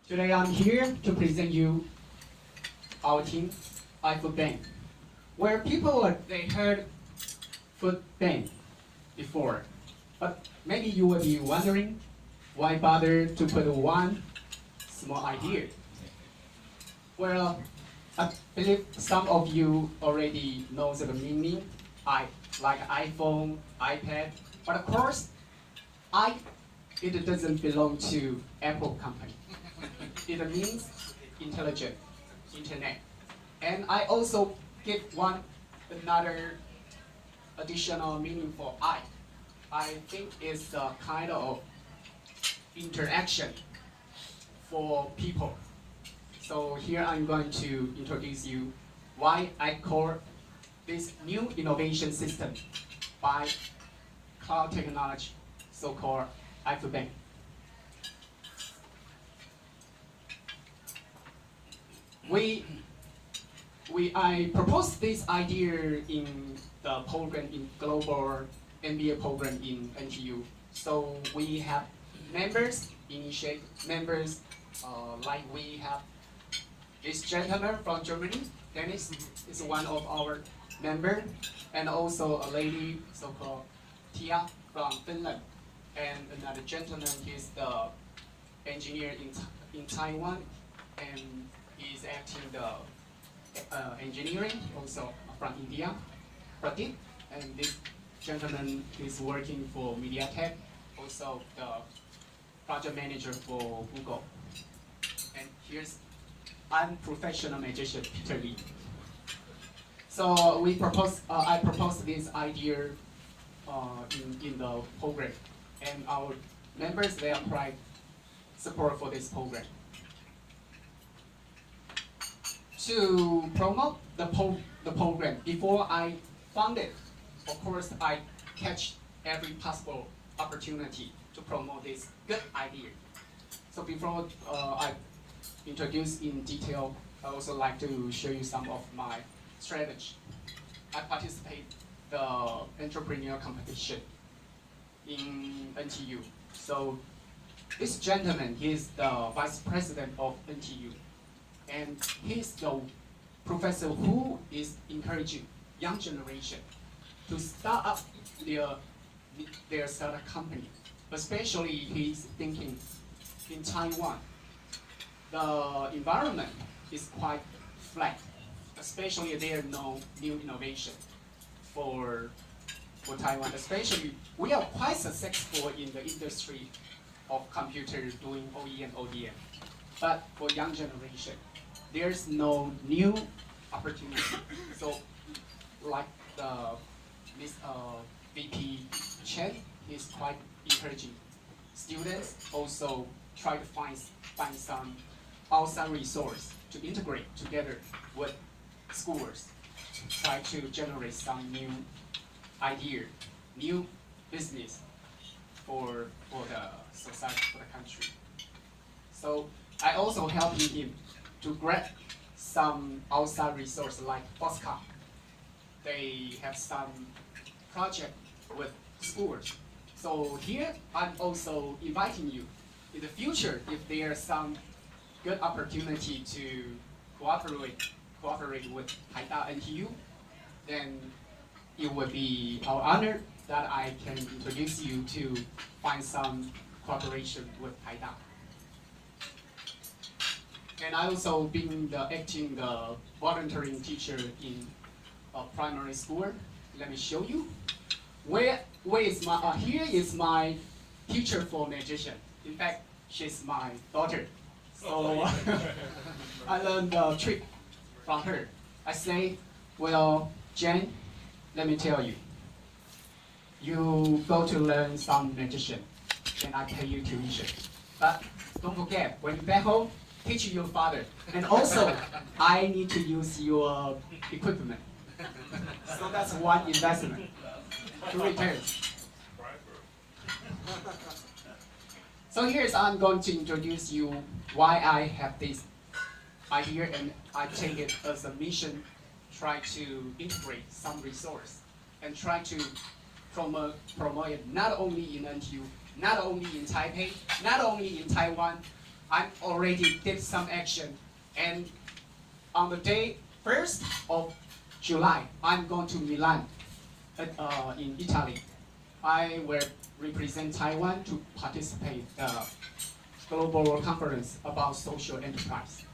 Today I'm here to present you our team, iFoodbank, where they heard food bank before, but maybe you will be wondering why bother to put one small idea. Well, I believe some of you already know the meaning, like iPhone, iPad, but of course, it doesn't belong to Apple company. It means intelligent, internet. And I also give another additional meaning for I. I think it's a kind of interaction for people. So here I'm going to introduce you why I call this new innovation system by cloud technology, so-called iFoodbank. I proposed this idea in the program in global MBA program in NTU. So we have members, initiate members, like we have this gentleman from Germany, Dennis is one of our member, and also a lady so-called Tia from Finland, and another gentleman, he's the engineer in Taiwan, and he's acting the engineering, also from India, Pradeep, and this gentleman is working for MediaTek, also the project manager for Google. And here's unprofessional magician, Peter Lee. So I proposed this idea in the program, and our members, they applied support for this program. To promote the program, before I found it, of course, I catch every possible opportunity to promote this good idea. So before I introduce in detail, I also like to show you some of my strategy. I participate the entrepreneur competition in NTU. So this gentleman, he is the vice president of NTU. And he's the professor who is encouraging young generation to start up their startup company. Especially he's thinking in Taiwan. The environment is quite flat. Especially there are no new innovation for Taiwan. Especially we are quite successful in the industry of computers doing OEM, ODM. But for young generation, there's no new opportunity. So, like Miss VP Chen is quite encouraging. Students also try to find some outside resource to integrate together with schools, try to generate some new idea, new business for the society, for the country. So I also helped him to grab some outside resource like Fosca. They have some project with schools. So here I'm also inviting you in the future if there are some good opportunity to cooperate with Taipei NTU, then it would be our honor that I can introduce you to find some cooperation with Taipei. And I also been acting the volunteering teacher in a primary school. Let me show you. Where is my? Here is my teacher for magician. In fact, she's my daughter. So I learned the trick from her. I say, well, Jen, let me tell you. You go to learn some magician, and I pay you tuition. But don't forget, when you back home, teach your father. And also, I need to use your equipment. So that's one investment. Two returns. So here's I'm going to introduce you why I have this idea, and I take it as a mission, try to integrate some resource and try to promote it not only in NTU, not only in Taipei, not only in Taiwan. I already did some action, and on the day 1st of July, I'm going to Milan, in Italy. I will represent Taiwan to participate the global conference about social enterprise.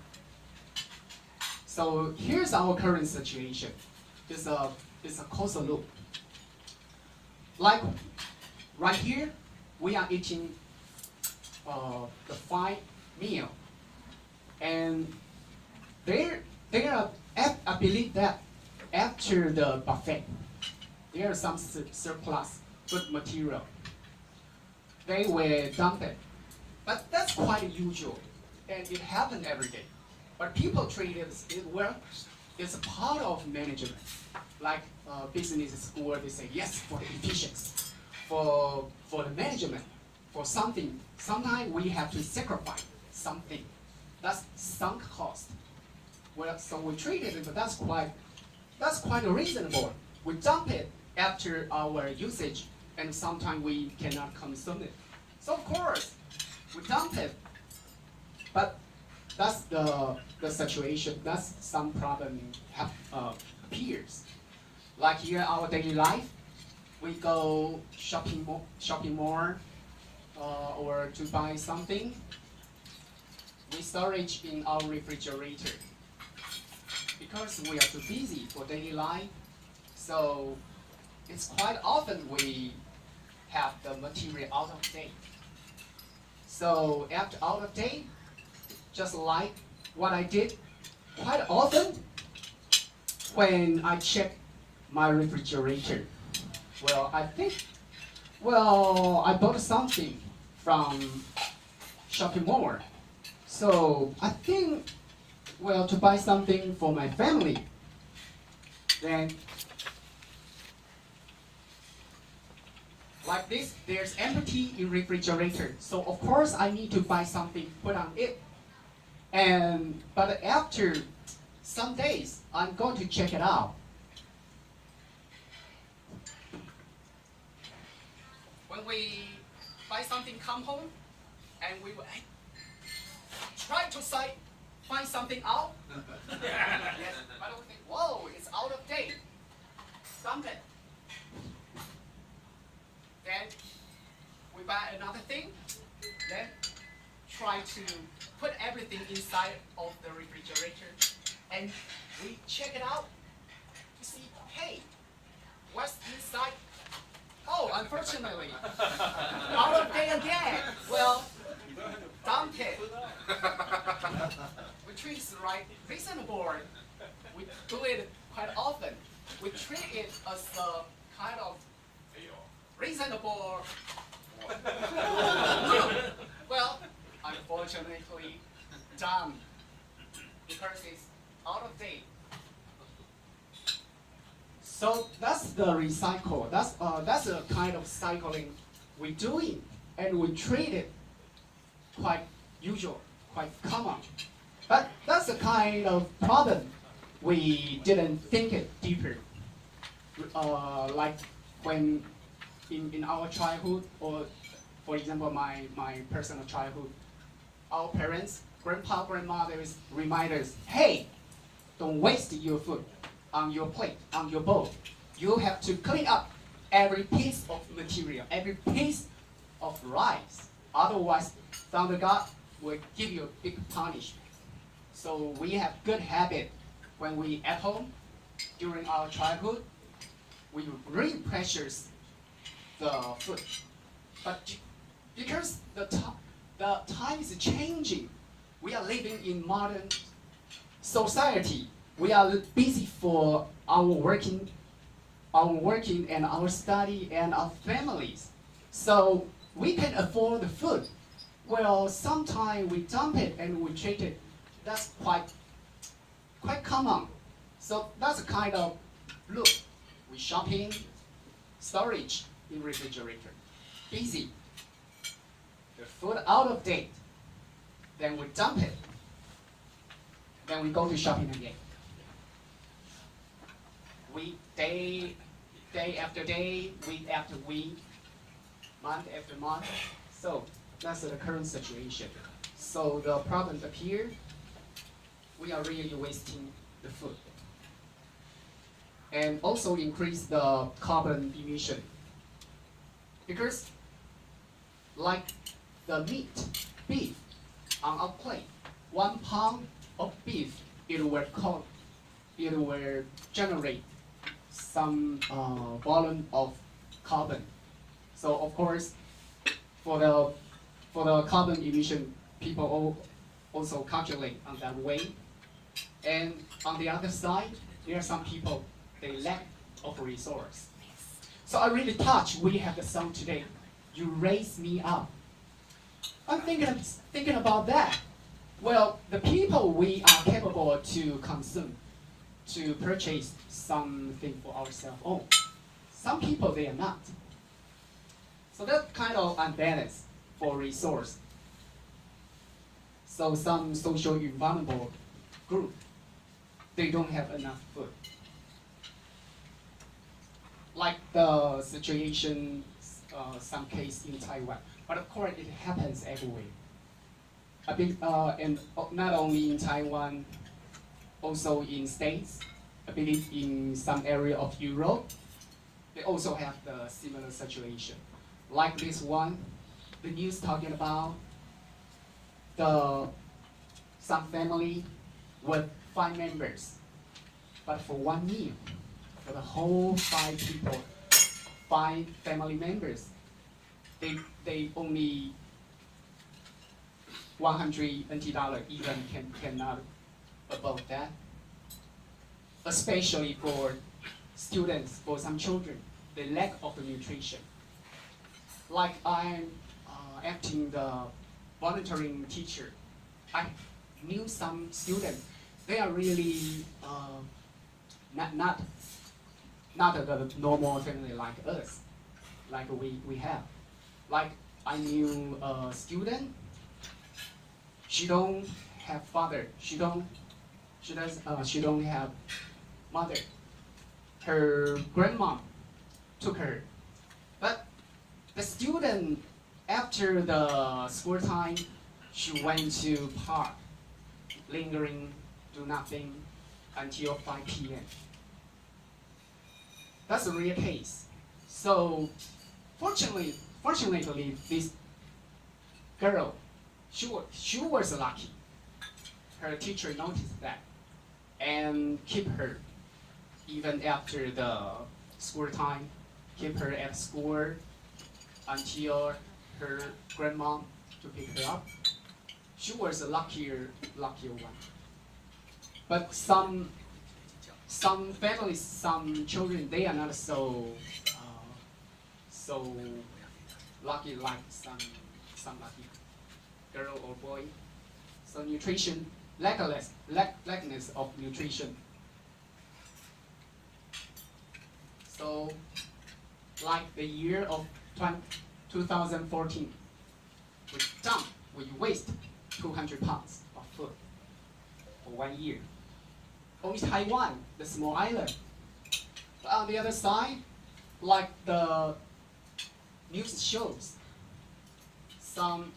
So here's our current situation. It's a causal loop. Like right here, we are eating the fine meal, and I believe that after the buffet, there is some surplus food material. They will dump it, but that's quite usual, and it happens every day. But people treat it well. It's a part of management, like business school. They say yes for the efficiency, for the management, for something. Sometimes we have to sacrifice something. That's sunk cost. Well, so we treat it, but that's quite reasonable. We dump it after our usage, and sometimes we cannot consume it. So of course, we dump it, but that's the situation. That's some problem appears. Like here, our daily life, we go shopping mall, or to buy something. We storage in our refrigerator because we are too busy for daily life. So it's quite often we have the material out of date. So after out of date, just like what I did quite often when I check my refrigerator. I bought something from shopping mall. So I think, to buy something for my family, then like this, there's empty in refrigerator. So of course I need to buy something, put on it. But after some days, I'm going to check it out. When we buy something, come home, and we will try to find something out. Yes, but we think, whoa, it's out of date. Dump it. Then we buy another thing. Then try to put everything inside of the refrigerator, and we check it out to see, hey, what's inside? Oh, unfortunately, out of date again. Well, dump it. We treat it right, reasonable. We do it quite often. We treat it as a kind of reasonable. Well, unfortunately, dumb because it's out of date. So that's the recycle. That's a kind of cycling we're doing, and we treat it quite usual, quite common. But that's a kind of problem we didn't think it deeper. Like when in our childhood, or for example, my personal childhood, our parents, grandpa, grandmothers remind us, hey, don't waste your food on your plate, on your bowl. You have to clean up every piece of material, every piece of rice. Otherwise, Thunder God will give you a big punishment. So we have good habit when we at home during our childhood. We really precious the food, but because the time is changing, we are living in modern society. We are busy for our working and our study and our families. So we can afford the food. Well, sometimes we dump it and we treat it. That's quite common. So that's a kind of look. We shopping, storage in refrigerator, busy. The food out of date. Then we dump it. Then we go to shopping again. Day after day, week after week, month after month. So that's the current situation. So the problem appear, we are really wasting the food. And also increase the carbon emission. Because like the meat, beef, on our plate, 1 pound of beef, it will generate some volume of carbon. So of course, for the carbon emission, people also calculate on that way. And on the other side, there are some people, they lack of resource. So I really touched we have the song today. You raise me up. I'm thinking about that. Well, the people we are capable to consume, to purchase something for ourselves own. Some people they are not. So that kind of unbalance for resource. So some social vulnerable group, they don't have enough food. Like the situation, some case in Taiwan, but of course it happens everywhere. And not only in Taiwan, also in States, I believe in some area of Europe, they also have the similar situation. Like this one, the news talking about some family with 5 members, but for 1 meal, for the whole 5 people, 5 family members, they only 100 NT dollar even cannot above that. Especially for students, for some children, the lack of the nutrition. Like I'm acting the volunteering teacher, I knew some students, they are really not a normal family like us, like we have. Like I knew a student, she don't have father, she don't have mother. Her grandma took her, but the student after the school time, she went to park, lingering, do nothing until 5 p.m. That's a real case. So fortunately, this girl, she was lucky. Her teacher noticed that and keep her even after the school time, keep her at school until her grandma to pick her up. She was a luckier one. But some families, some children, they are not so lucky like some lucky girl or boy. So nutrition, lackness of nutrition. So like the year of 2014, we waste 200 pounds of food for 1 year. Only Taiwan, the small island. But on the other side, like the news shows, some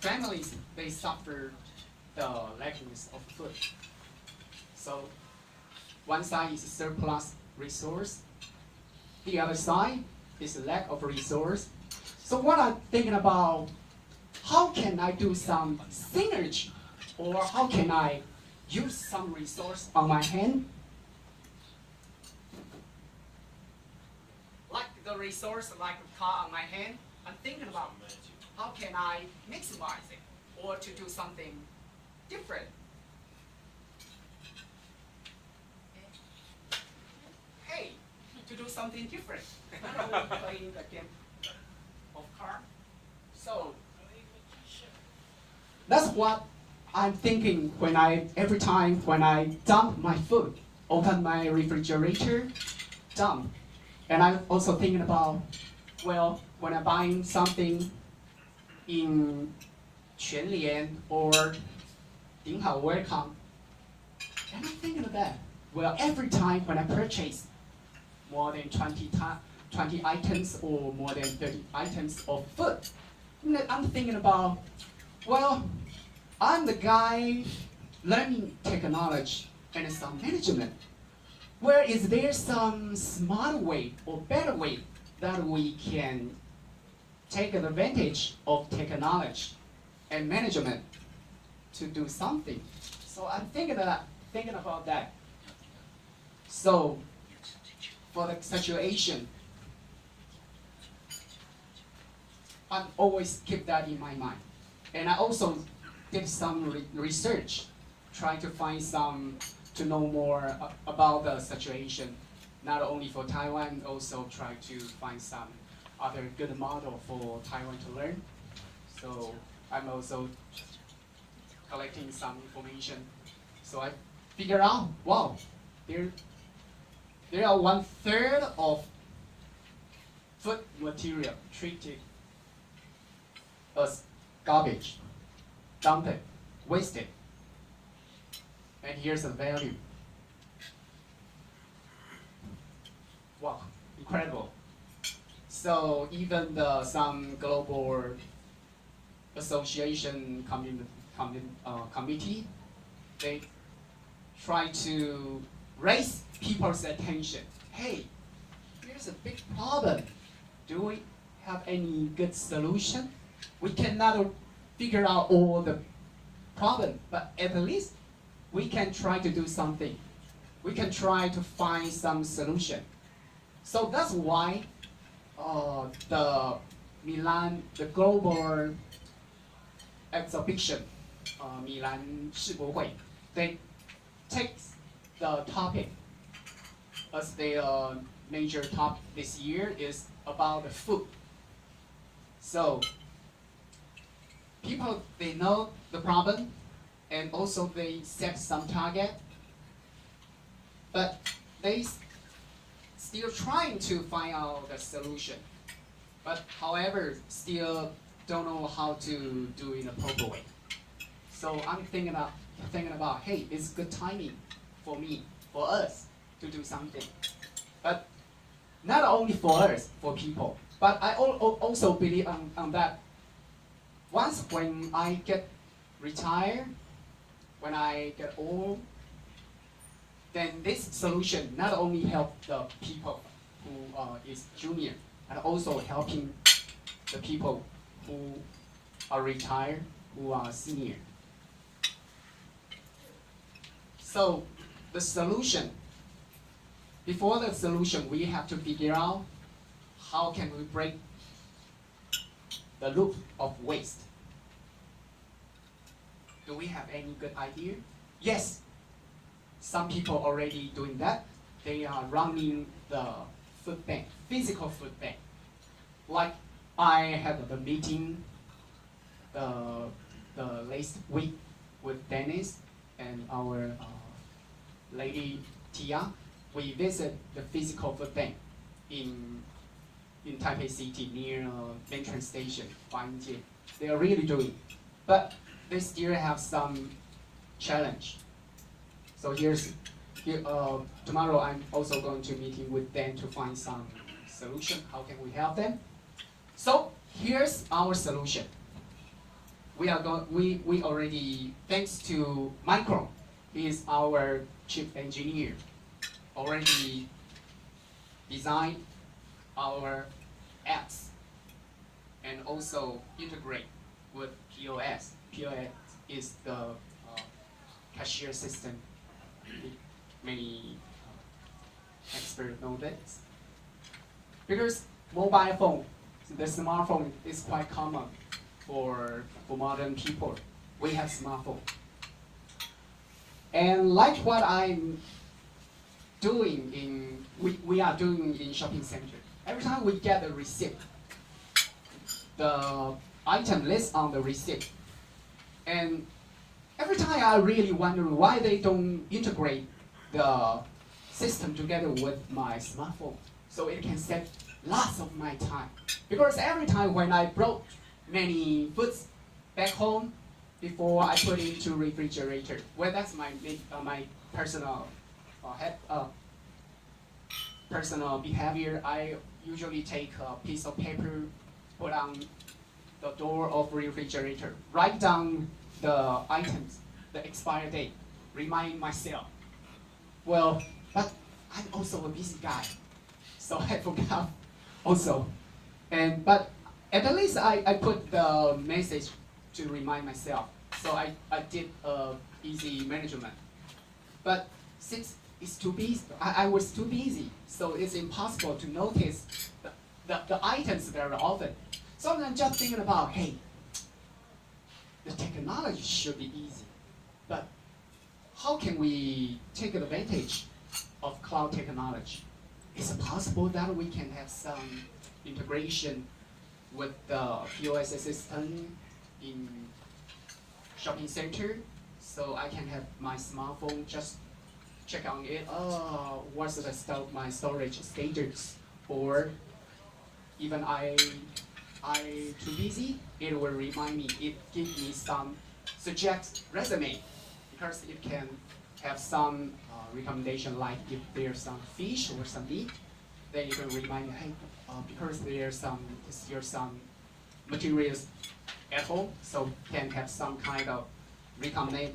families, they suffer the lackness of food. So one side is surplus resource, the other side is a lack of resource. So what I'm thinking about, how can I do some synergy, or how can I use some resource on my hand? Like the resource, like a car on my hand, I'm thinking about how can I maximize it, or to do something different. Hey, to do something different. Playing the game of car. So that's what I'm thinking every time when I dump my food, open my refrigerator, dump. And I'm also thinking about, well, when I'm buying something in Quanlian or Dinghao Welcome, and I'm thinking of that. Well, every time when I purchase more than 20 items or more than 30 items of food, I'm thinking about, well, I'm the guy learning technology and some management. Where is there some smart way or better way that we can take advantage of technology and management to do something? So I'm thinking about that. So for the situation, I always keep that in my mind. And I also did some research, trying to find to know more about the situation, not only for Taiwan, also try to find some other good model for Taiwan to learn. So I'm also collecting some information. So I figure out, wow, there are 1/3 of food material treated as garbage, dumped, wasted. And here's the value. Wow, incredible. So even some global association committee, they try to raise people's attention. Hey, here's a big problem. Do we have any good solution? We cannot figure out all the problem, but at least we can try to do something. We can try to find some solution. So that's why the global exhibition, Milan 世博会, they take the topic as their major topic this year is about the food. So people, they know the problem, and also they set some target, but they still trying to find out the solution. But however, still don't know how to do it in a proper way. So I'm thinking about, hey, it's good timing for me, for us to do something. But not only for us, for people, but I also believe on that. Once when I get retired, when I get old, then this solution not only help the people who is junior, and also helping the people who are retired, who are senior. So the solution, before the solution, we have to figure out how can we break the loop of waste. Do we have any good idea? Yes, some people already doing that. They are running the food bank, physical food bank. Like I had a meeting the last week with Dennis and our lady Tia. We visit the physical food bank in Taipei City near main train station, Huaiyinjie. They are really doing, but they still have some challenge. So tomorrow I'm also going to meeting with them to find some solution. How can we help them? So here's our solution. We already, thanks to Michael, he is our chief engineer, already designed our apps and also integrate with POS. POS is the cashier system. Many experts know this. Because mobile phone, the smartphone is quite common for modern people. We have smartphone. And like what I'm doing we are doing in shopping center. Every time we get a receipt, the item list on the receipt. And every time I really wonder why they don't integrate the system together with my smartphone so it can save lots of my time. Because every time when I brought many foods back home, before I put it into refrigerator, well, that's my personal personal behavior. I usually take a piece of paper, put on the door of refrigerator, write down the items, the expiry date, remind myself. Well, but I'm also a busy guy, so I forgot also. But at least I put the message to remind myself. So I did easy management. But since it's too busy, I was too busy, so it's impossible to notice the items very often. So I'm just thinking about, hey, the technology should be easy, but how can we take advantage of cloud technology? Is it possible that we can have some integration with the POS assistant in shopping center, so I can have my smartphone just check on it. Oh, what's my storage status? Or even I too busy, it will remind me. It gives me some suggest resume, because it can have some recommendation, like if there's some fish or some meat, then it will remind me, hey, because there's some materials at home, so can have some kind of recommend,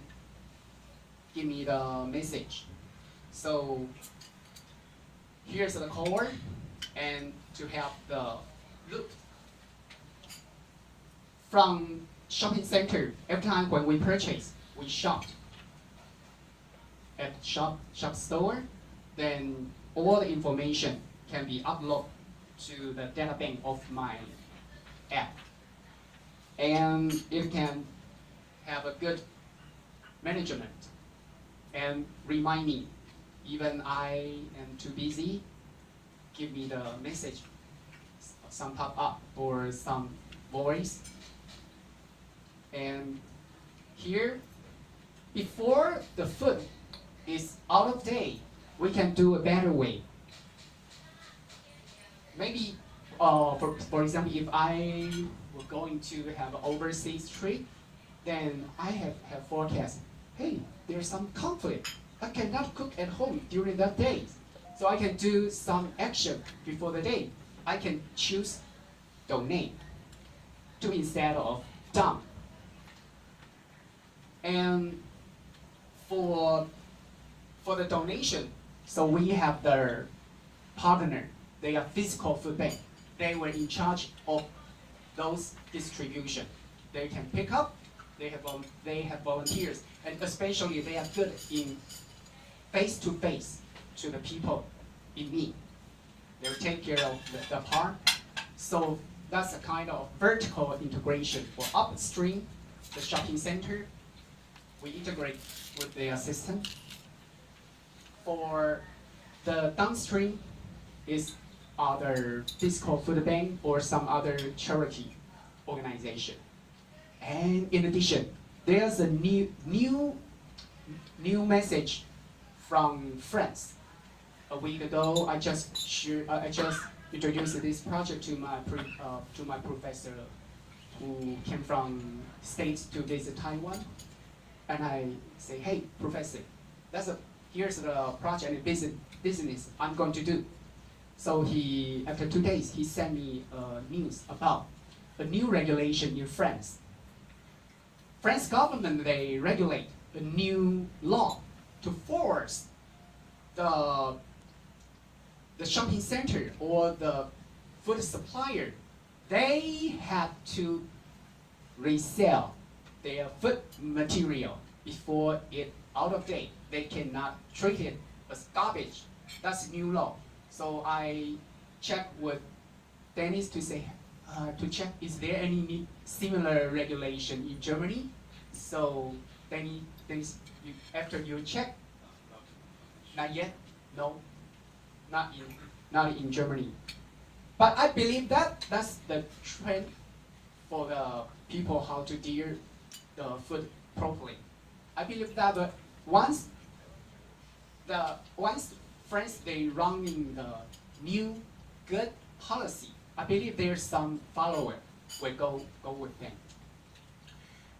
give me the message. So here's the code, and to have the look from shopping center. Every time when we purchase, we shop at shop store, then all the information can be uploaded to the data bank of my app, and it can have a good management and remind me, even I am too busy, give me the message, some pop-up or some voice. And here, before the food is out of date, we can do a better way. Maybe, for example, if I were going to have an overseas trip, then I have forecast, hey, there's some conflict. I cannot cook at home during that day. So I can do some action before the day. I can choose donate to instead of dump. And for the donation, so we have the partner. They are physical food bank. They were in charge of those distribution. They can pick up. They have volunteers, and especially they are good in face-to-face to the people in need. They will take care of the part. So that's a kind of vertical integration. For upstream, the shopping center, we integrate with the assistant. For the downstream is other physical food bank or some other charity organization. And in addition, there's a new message from France. A week ago, I just introduced this project to my professor, who came from States to visit Taiwan, and I say, hey, professor, here's the project and business I'm going to do. So after 2 days, he sent me news about a new regulation in France. French government, they regulate a new law to force the shopping center or the food supplier, they have to resell their food material before it out of date. They cannot treat it as garbage. That's new law. So I checked with Dennis to check, is there any similar regulation in Germany? So Dennis, after you check, not yet, no, not in Germany. But I believe that's the trend for the people, how to deal the food properly. I believe that once France they running the new good policy, I believe there's some follower will go with them.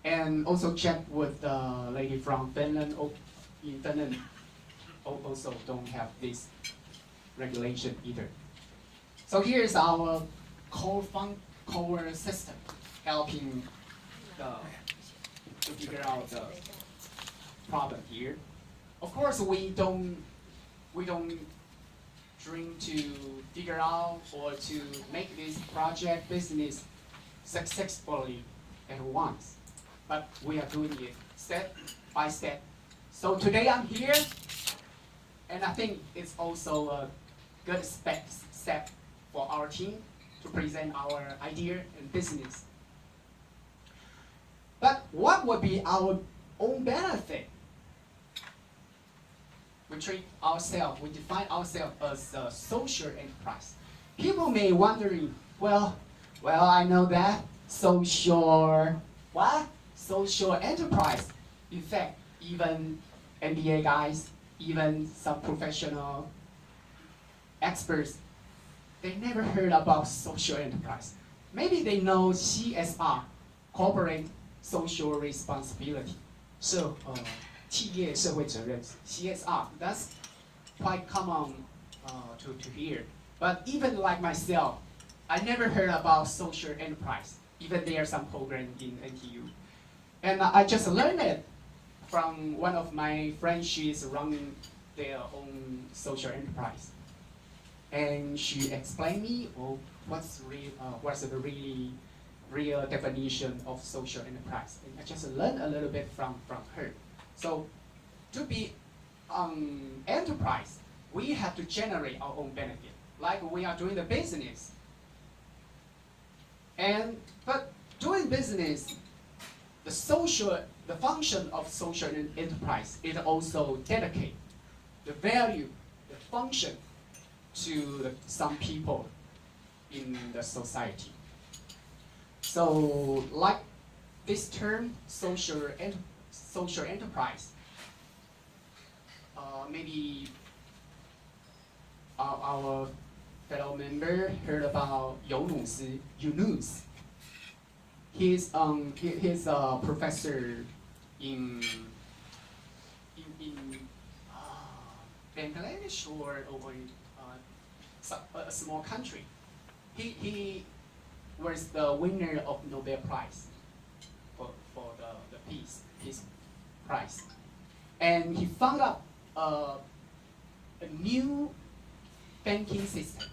And also check with the lady from Finland. In Finland, also don't have this regulation either. So here's our core system. helping to figure out the problem here. Of course, we don't dream to figure out or to make this project business successfully at once, but we are doing it step by step. So today I'm here, and I think it's also a good step for our team to present our idea and business. But what would be our own benefit? We define ourselves as a social enterprise. People may wondering, well, I know that social enterprise. In fact, even MBA guys, even some professional experts, they never heard about social enterprise. Maybe they know CSR, corporate social responsibility. So, 企业社会责任 CSR, that's quite common to hear. But even like myself, I never heard about social enterprise. Even there are some program in NTU. And I just learned it from one of my friends. She is running their own social enterprise. And she explained me what's the really real definition of social enterprise. And I just learned a little bit from her. So to be enterprise, we have to generate our own benefit, like we are doing the business. But doing business, the function of social enterprise is also dedicate the value, the function to some people in the society. So like this term, social enterprise, maybe our fellow member heard about Yunus. He's a professor in Bangladesh or a small country. He was the winner of Nobel Prize for the peace prize, and he found out a new banking system,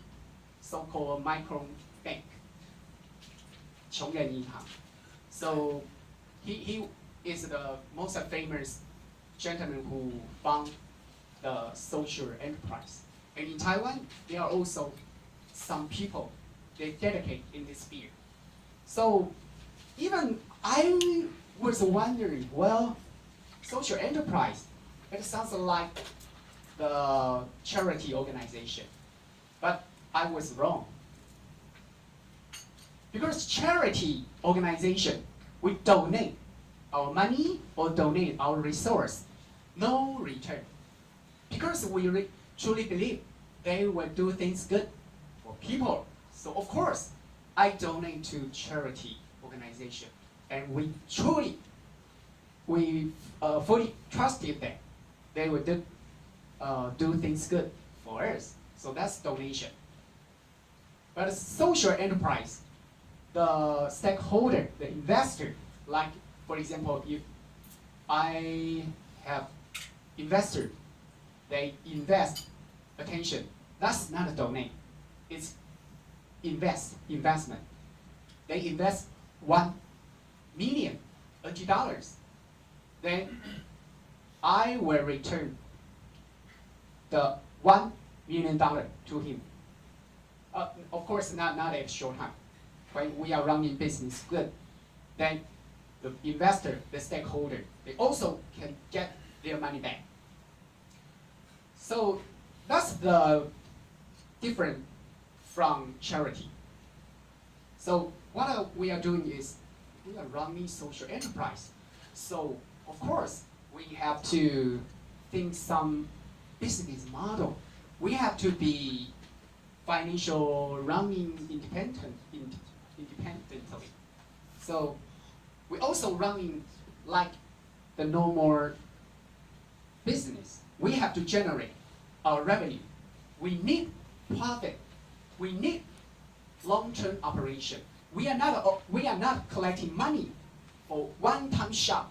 so-called micro bank, 穷人银行. So he is the most famous gentleman who found the social enterprise. And in Taiwan, there are also some people they dedicate in this field. So even I was wondering, well, social enterprise, it sounds like the charity organization. But I was wrong. Because charity organization, we donate our money or donate our resource, no return. Because we truly believe they will do things good for people. So of course, I donate to charity organization, and we fully trusted that they would do things good for us. So that's donation. But a social enterprise, the stakeholder, the investor, like for example, if I have investor, they invest, attention, that's not a donate, it's investment. They invest $1 million, $80. Then I will return the $1 million to him. Of course, not at short time. When we are running business good, then the investor, the stakeholder, they also can get their money back. So that's the different from charity. So what we are doing is we are running social enterprise. So of course we have to think some business model. We have to be financial running independently. So we also running like the normal business. We have to generate our revenue. We need profit. We need long-term operation. we are not collecting money for one-time shop.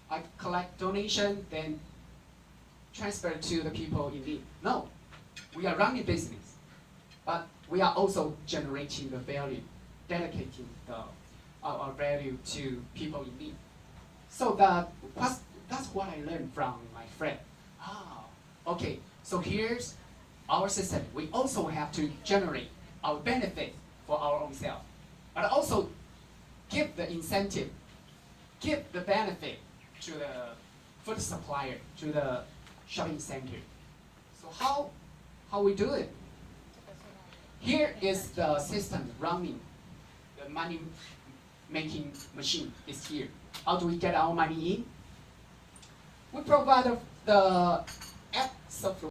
I collect donation, then transfer to the people in need. No, we are running business, but we are also generating the value, dedicating our value to people in need. So that's what I learned from my friend. Okay, so here's our system. We also have to generate our benefit for our own self, but also give the incentive, give the benefit to the food supplier, to the shopping center. So how we do it? Here is the system running. The money making machine is here. How do we get our money in? We provide the app software.